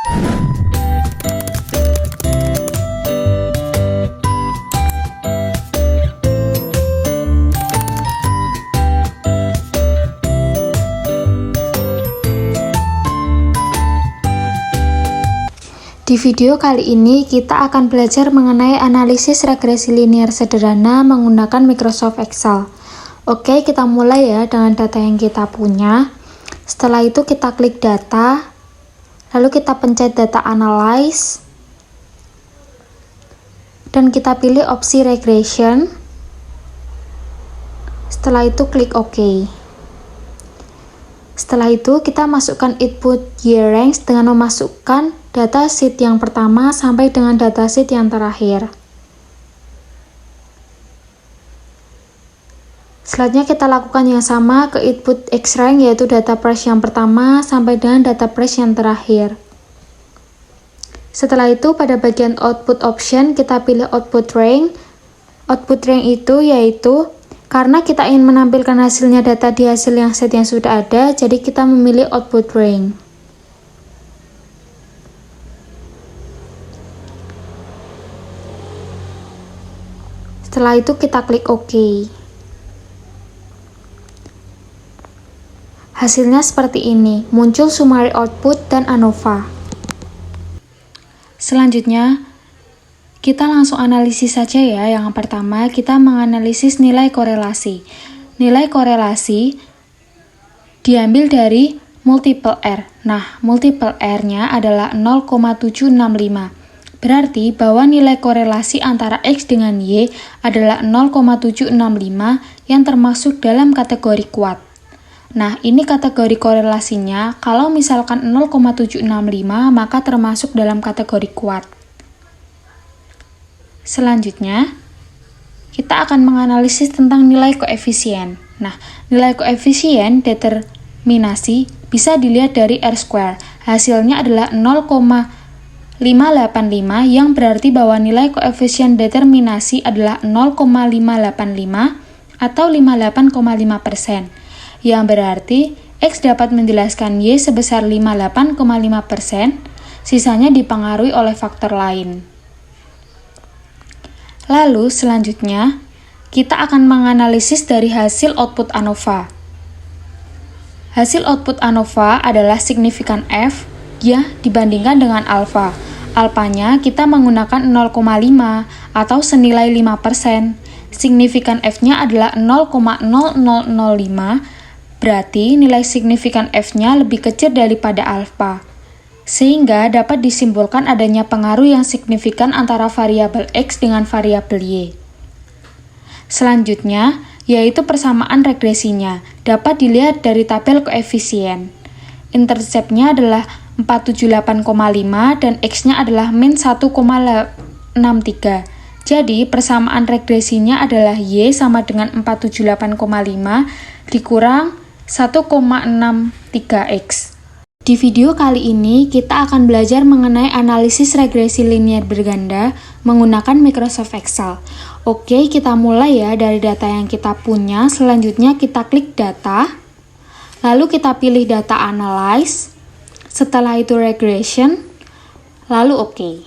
Di video kali ini kita akan belajar mengenai analisis regresi linear sederhana menggunakan Microsoft Excel. Oke, kita mulai ya dengan data yang kita punya. Setelah itu kita klik data, lalu kita pencet data analyze, dan kita pilih opsi regression. Setelah itu klik OK. Setelah itu kita masukkan input year range dengan memasukkan data sheet yang pertama sampai dengan data sheet yang terakhir. Selanjutnya kita lakukan yang sama ke input X rank, yaitu data price yang pertama sampai dengan data price yang terakhir. Setelah itu pada bagian output option kita pilih output rank. Output rank itu yaitu karena kita ingin menampilkan hasilnya data di hasil yang set yang sudah ada, jadi kita memilih output rank. Setelah itu kita klik OK. Hasilnya seperti ini, muncul summary output dan ANOVA. Selanjutnya, kita langsung analisis saja ya. Yang pertama, kita menganalisis nilai korelasi. Nilai korelasi diambil dari multiple R. Nah, multiple R-nya adalah 0,765. Berarti bahwa nilai korelasi antara X dengan Y adalah 0,765 yang termasuk dalam kategori kuat. Nah, ini kategori korelasinya. Kalau misalkan 0,765 maka termasuk dalam kategori kuat. Selanjutnya, kita akan menganalisis tentang nilai koefisien. Nah, nilai koefisien determinasi bisa dilihat dari R-square. Hasilnya adalah 0,585 yang berarti bahwa nilai koefisien determinasi adalah 0,585 atau 58,5%. Yang berarti X dapat menjelaskan Y sebesar 58,5%, sisanya dipengaruhi oleh faktor lain. Lalu selanjutnya, kita akan menganalisis dari hasil output ANOVA. Hasil output ANOVA adalah signifikan F ya dibandingkan dengan alfa. Alfanya kita menggunakan 0,5 atau senilai 5%. Signifikan F-nya adalah 0,0005, berarti nilai signifikan F-nya lebih kecil daripada alfa. Sehingga dapat disimpulkan adanya pengaruh yang signifikan antara variabel X dengan variabel Y. Selanjutnya, yaitu persamaan regresinya, dapat dilihat dari tabel koefisien. Intercept-nya adalah 478,5 dan X-nya adalah min 1,63. Jadi, persamaan regresinya adalah Y sama dengan 478,5 dikurang 1,63X. Di video kali ini, kita akan belajar mengenai analisis regresi linear berganda menggunakan Microsoft Excel. Oke, kita mulai ya dari data yang kita punya. Selanjutnya kita klik data, lalu kita pilih data analyze, setelah itu regression, lalu oke.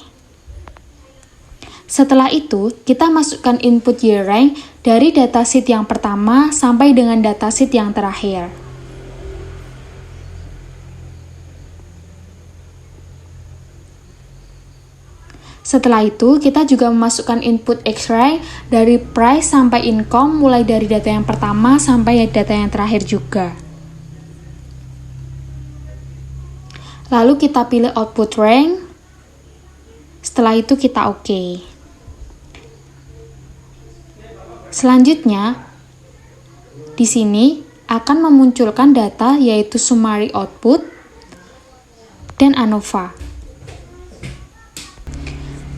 Setelah itu, kita masukkan input year rank dari datasheet yang pertama sampai dengan datasheet yang terakhir. Setelah itu, kita juga memasukkan input X rank dari price sampai income, mulai dari data yang pertama sampai data yang terakhir juga. Lalu kita pilih output rank. Setelah itu kita OK. Selanjutnya, di sini akan memunculkan data yaitu summary output dan ANOVA.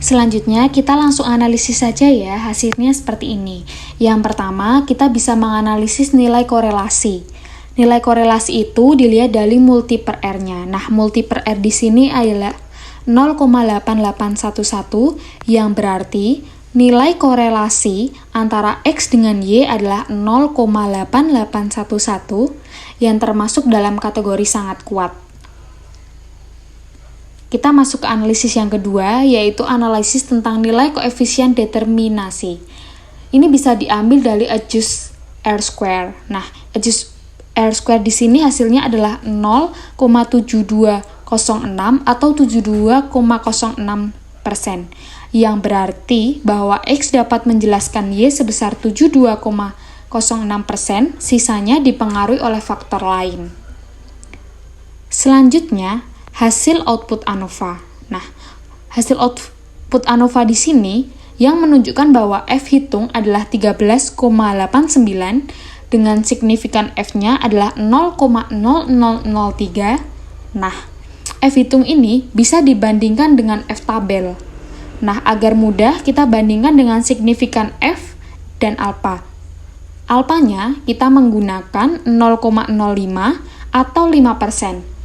Selanjutnya, kita langsung analisis saja ya, hasilnya seperti ini. Yang pertama, kita bisa menganalisis nilai korelasi. Nilai korelasi itu dilihat dari multi per R-nya. Nah, multi per R di sini adalah 0,8811, yang berarti nilai korelasi antara X dengan Y adalah 0,8811, yang termasuk dalam kategori sangat kuat. kita masuk ke analisis yang kedua, yaitu analisis tentang nilai koefisien determinasi. Ini bisa diambil dari adjust R-square. Nah, adjust R-square di sini hasilnya adalah 0,7206 atau 72,06%, yang berarti bahwa X dapat menjelaskan Y sebesar 72,06%, sisanya dipengaruhi oleh faktor lain. Selanjutnya, hasil output ANOVA. Nah, hasil output ANOVA di sini yang menunjukkan bahwa F hitung adalah 13,89 dengan signifikan F-nya adalah 0,0003. Nah, F hitung ini bisa dibandingkan dengan F tabel. Nah, agar mudah kita bandingkan dengan signifikan F dan alpha. Alpanya kita menggunakan 0,05 atau 5%.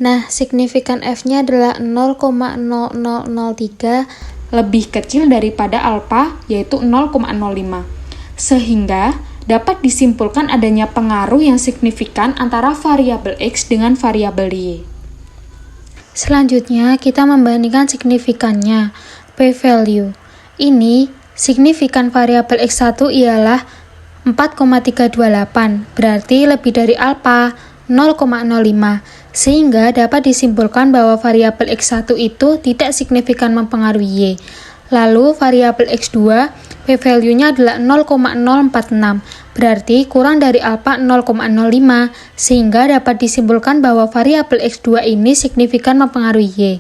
Nah, signifikan F-nya adalah 0,0003, lebih kecil daripada alpha, yaitu 0,05. Sehingga dapat disimpulkan adanya pengaruh yang signifikan antara variabel X dengan variabel Y. Selanjutnya, kita membandingkan signifikannya, p-value. Ini, signifikan variabel X1 ialah 4,328, berarti lebih dari alpha 0,05, sehingga dapat disimpulkan bahwa variabel X1 itu tidak signifikan mempengaruhi Y. Lalu variabel X2, p-value-nya adalah 0,046, berarti kurang dari alpha 0,05, sehingga dapat disimpulkan bahwa variabel X2 ini signifikan mempengaruhi Y.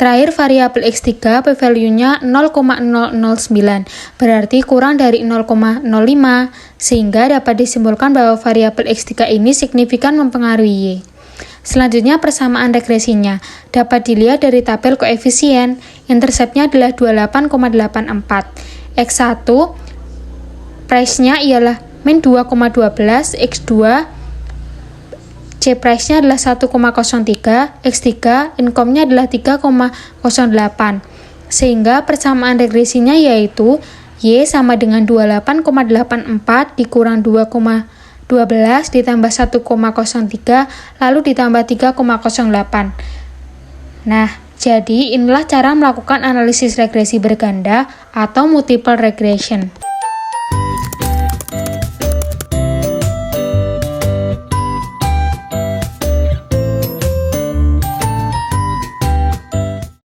Terakhir, variabel X3, p-value-nya 0,009, berarti kurang dari 0,05, sehingga dapat disimpulkan bahwa variabel X3 ini signifikan mempengaruhi Y. Selanjutnya, persamaan regresinya dapat dilihat dari tabel koefisien. Interceptnya adalah 28,84. X1 price-nya ialah min 2,12, X2 C price-nya adalah 1,03, X3 income-nya adalah 3,08. Sehingga persamaan regresinya yaitu Y sama dengan 28,84 dikurang 2,12 ditambah 1,03 lalu ditambah 3,08. Nah, jadi inilah cara melakukan analisis regresi berganda atau multiple regression.